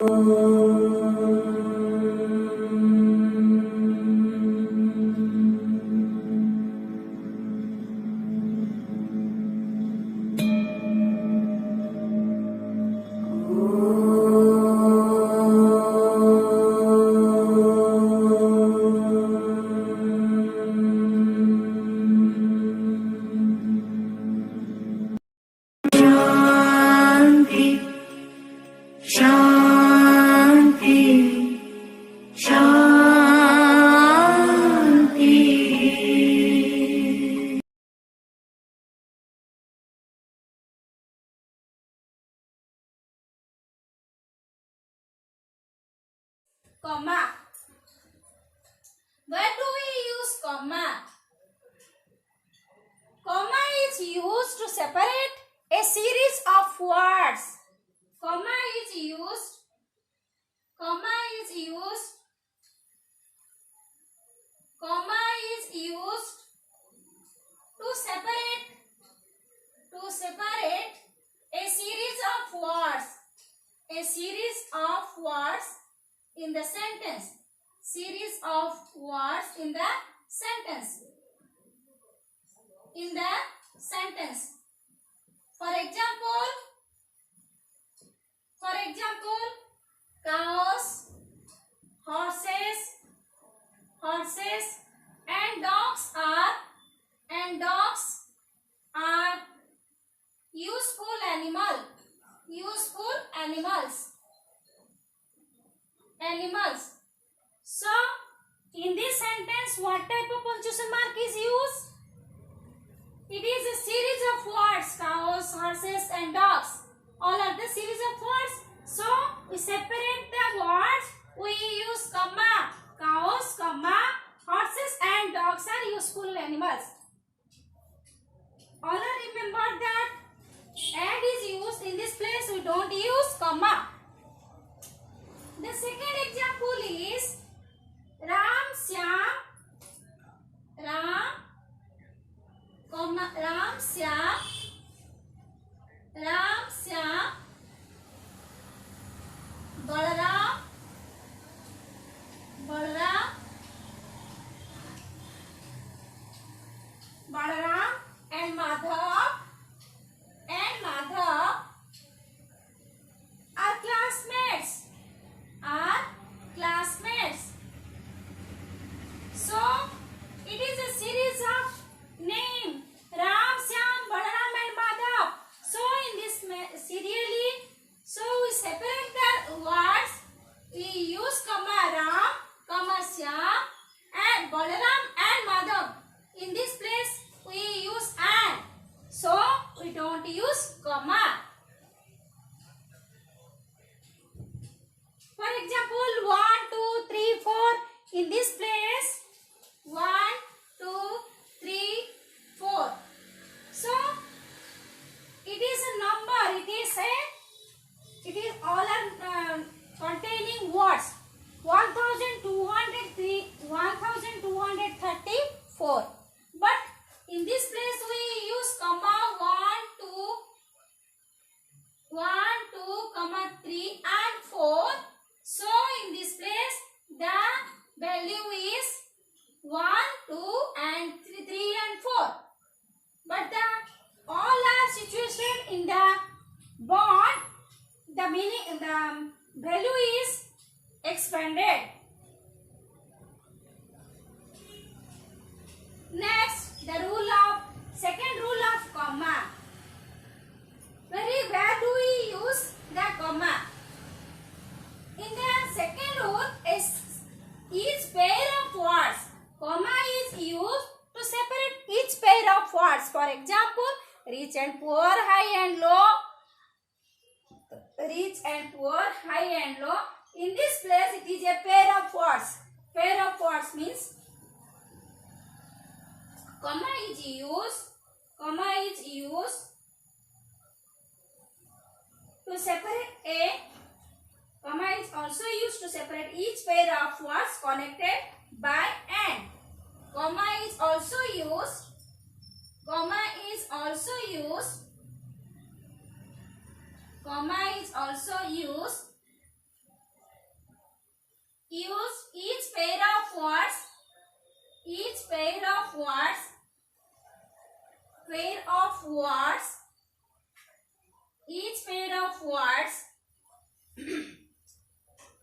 Comma. Where do we use comma? Comma is used to separate a series of words. Comma is used. Comma is used. Comma is used to separate a series of words. A series of words in the sentence. Series of words in the sentence. In the sentence. For example, cows, horses and dogs are useful animals. So in this sentence, what type of punctuation mark is used? It is a series of words. Cows, horses and dogs, all are the series of words. So we separate the words, we use comma. Cows, comma, horses and dogs are useful animals. All are remember that and is used in this place, we don't use comma. The second example is Ram, Syam, Balaram, and Madhav are classmates. So it is a series of name Ram, Syam, Balaram and Madhav. So in this serially, so we separate the words. We use comma Ram, comma Syam and Balaram and Madhav. In this place we use and. So we don't use comma. For example, 1, 2, 3, 4. In this place, 1, 2, 3, 4. So it is a number. It is all are containing words. 1234. But in this place we use comma 1, 2, 3 and 4. So in this place the value is 1, 2 and 3 and 4. But all are situated in the bond. The meaning, the value is expanded. Next, the second rule of comma. Where do we use the comma? In the second rule, each pair of words, comma is used to separate each pair of words. For example, rich and poor, high and low. Rich and poor, high and low. In this place, it is a pair of words. Pair of words means comma is used to separate a. Comma is also used to separate each pair of words connected by and. Comma is also used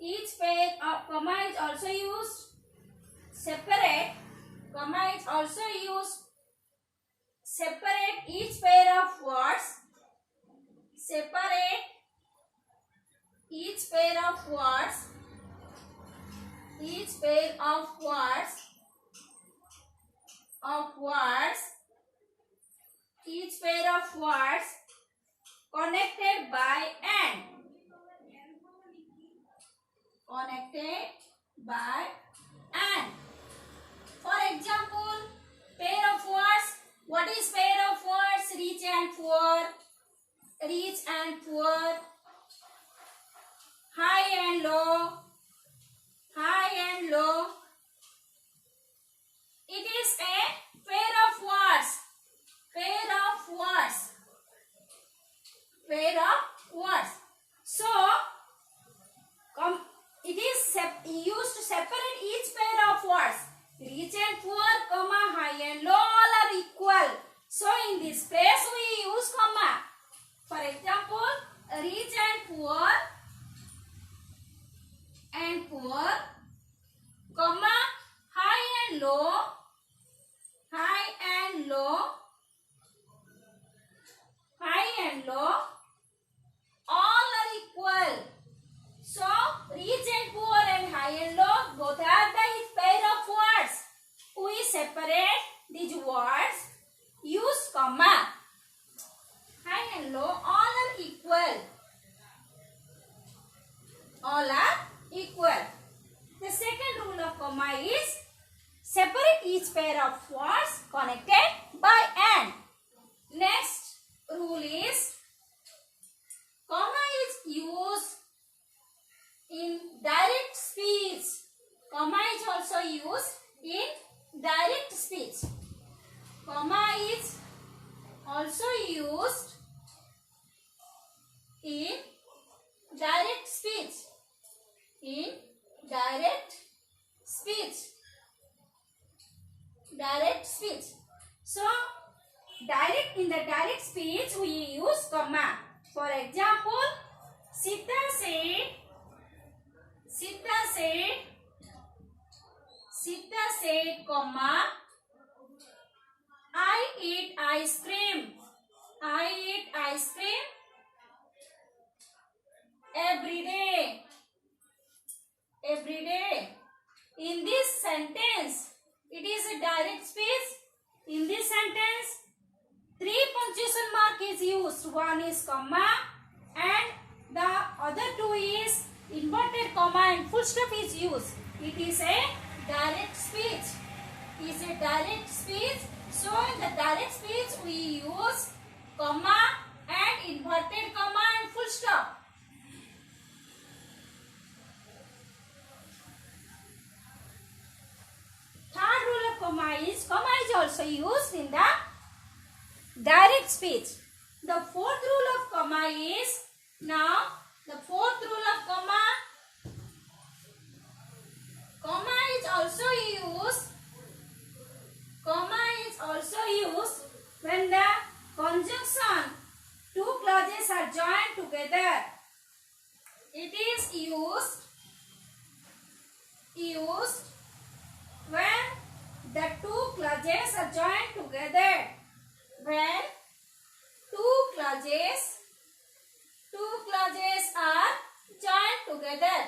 each pair of comma is also used. Separate comma is also used. Separate each pair of words. Separate each pair of words. Each pair of words. Each pair of words connected by and. Connected by and. For example, pair of words. What is pair of words? Rich and poor. Rich and poor. High and low. High and low. It is a pair of words. Pair of words. Pair of words. So, it is used to separate each pair of words. Rich and poor, comma, high and low, all are equal. So, in this place we use comma. For example, rich and poor, comma, high and low, high and low, high and low, all are equal. So, rich and poor and high and low, both are the pair of words. We separate these words, use comma. High and low, all are equal. All are equal. The second rule of comma is separate each pair of words connected by and. Next rule is comma is used in direct speech. Comma is also used in direct speech. Comma is also used in direct speech. In direct speech. Direct speech. So, in the direct speech we use comma. For example, Sita said, comma, I eat ice cream. I eat ice cream every day. Every day. In this sentence, it is a direct speech. In this sentence, 3 punctuation mark is used. One is comma and the other 2 is inverted comma and full stop is used. It is a direct speech. It is a direct speech. So in the direct speech we use comma and inverted comma and full stop. Third rule of comma is also used in the direct speech. The fourth rule of comma is comma is also used when the conjunction 2 clauses are joined together. It is used when the 2 clauses are joined together. When 2 clauses are joined together.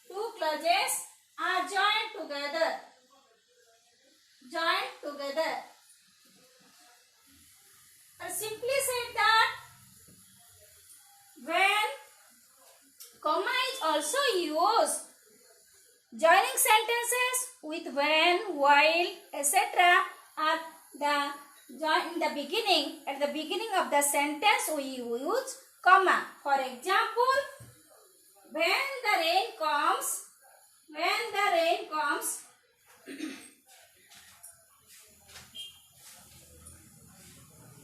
2 clauses are joined together. Simply said that when comma is also used joining sentences with when, while, etc. are in the beginning. At the beginning of the sentence we use comma. For example, when the rain comes,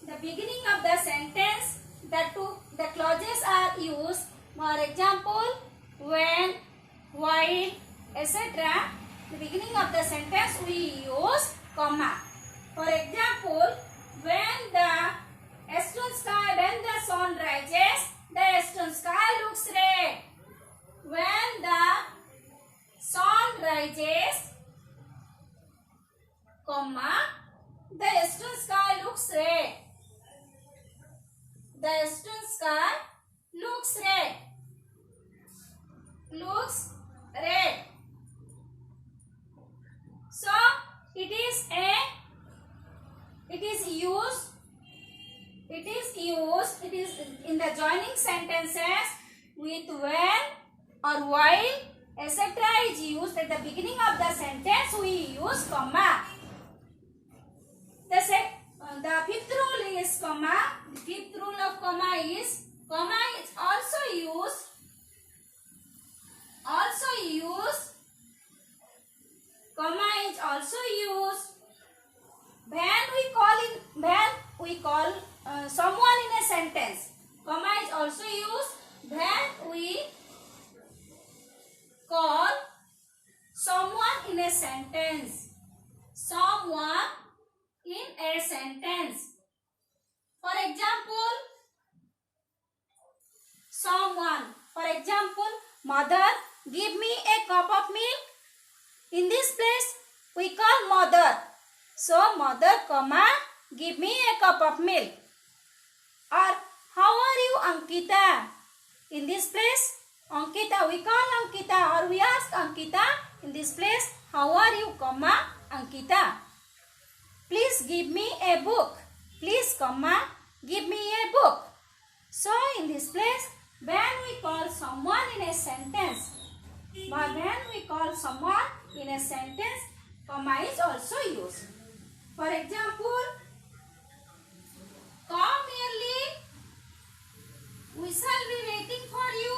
the beginning of the sentence, the clauses are used. For example, when, while, etc. The beginning of the sentence we use comma. For example, when the sun rises, the joining sentences with when or while, etc. is used at the beginning of the sentence, we use comma. The fifth rule is comma. The fifth rule of comma is also used when we call someone in a sentence. Comma is also used when we call someone in a sentence. Someone in a sentence. For example, someone. For example, mother, give me a cup of milk. In this place, we call mother. So, mother, comma, give me a cup of milk. Or, how are you, Ankita? In this place, Ankita, we call Ankita, or we ask Ankita. In this place, how are you, comma, Ankita? Please give me a book. Please, comma, give me a book. So, in this place, when we call someone in a sentence, comma is also used. For example, come early. We shall be waiting for you.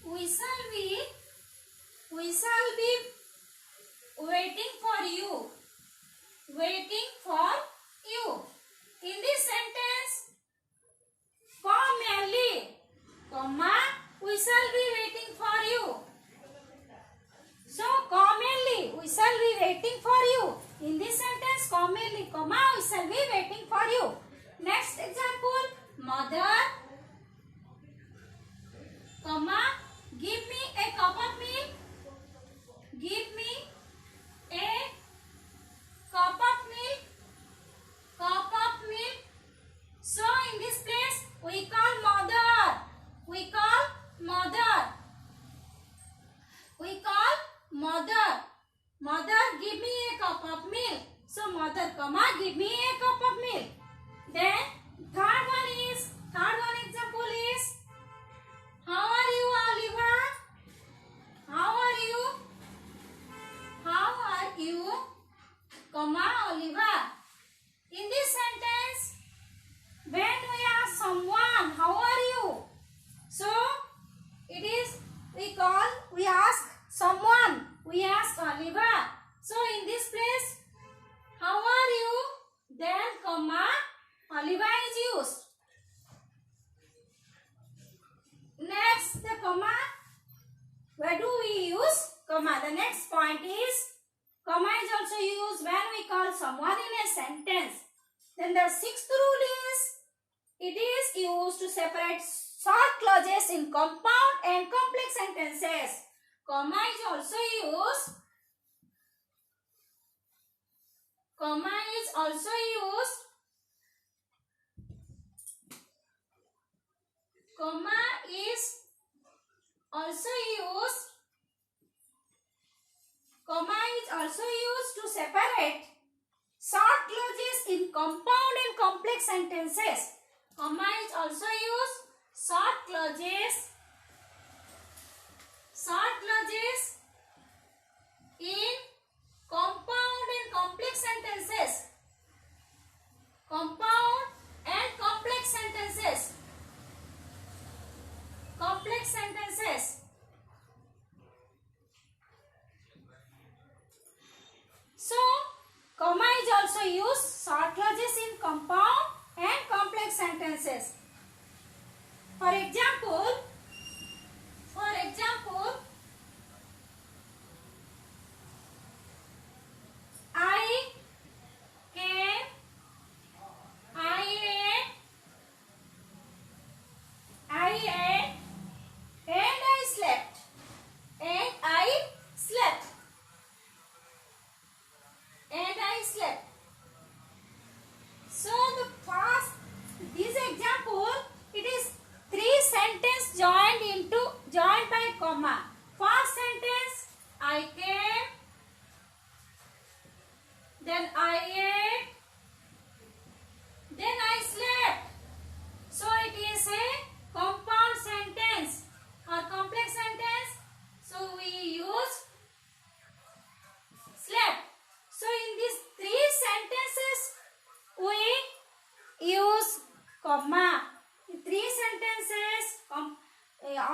We shall be waiting for you. Waiting for you. In this sentence, come early, comma, we shall be waiting for you. So, come early, we shall be waiting for you. In this sentence, come early, comma, we shall be waiting for you. Next example, mother, comma, give me a cup of milk. Give me a cup of milk. Cup of milk. So, in this place, we call mother. We call mother. We call mother. Mother, give me a cup of milk. So, mother, comma, give me a cup of milk. Then, third one example is, how are you, Oliva? How are you? How are you, comma, Oliva? In this sentence, when we ask someone, how are you? So, it is, we ask someone, we ask Oliva. So, in this place, how are you? Then, comma, Oliva is used. Next, the comma. Where do we use comma? The next point is, comma is also used when we call someone in a sentence. Then the sixth rule is, it is used to separate short clauses in compound and complex sentences. Comma is also used. Comma is also used. Comma is also used. Comma is also used to separate short clauses in compound and complex sentences. Comma is also used. Short clauses in compound and complex sentences. Compound and complex sentences. Complex sentences. So, comma is also used short clauses in compound and complex sentences. For example, I can, I ate a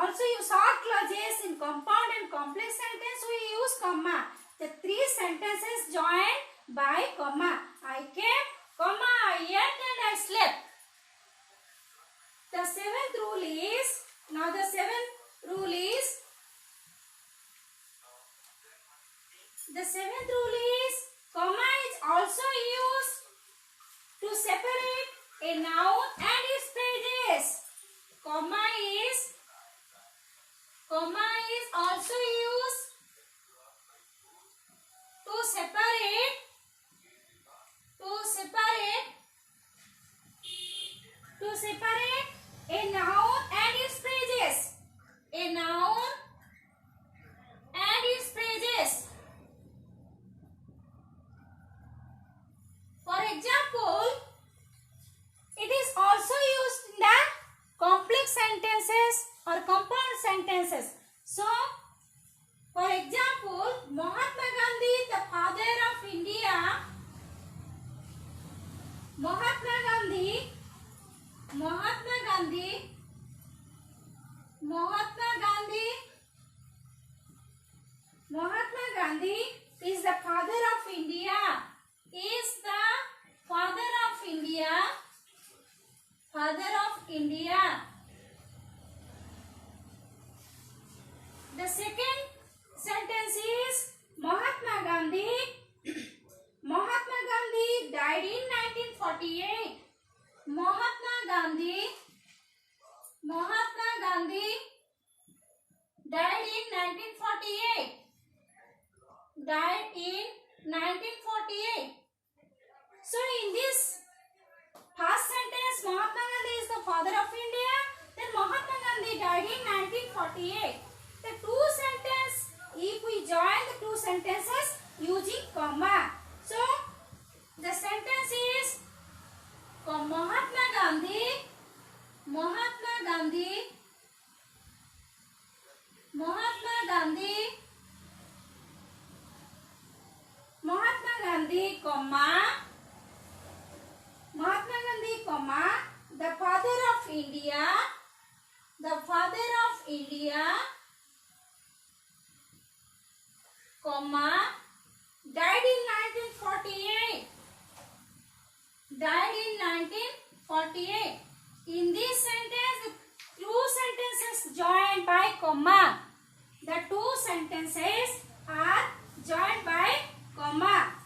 also use short clauses in compound and complex sentence. We use comma. The three sentences joined by comma. I came, comma, I ate and I slept. The seventh rule is, now the seventh rule is, comma is also used to separate a noun and its phrases. Comma is also used to separate a noun and its phrases. A noun and its phrases. For example, it is also used in the complex sentences or compound sentences. So, for example, Mahatma Gandhi, the father of India, Mahatma Gandhi is the father of India. The second sentence is Mahatma Gandhi died in 1948. Mahatma Gandhi died in 1948. So in this first sentence, Mahatma Gandhi is the father of India. Then Mahatma Gandhi died in 1948. The two sentences, if we join the two sentences using comma. So the sentence is Mahatma Gandhi, the father of India, died in 1948. In this sentence, two sentences joined by comma. The two sentences are joined by comma.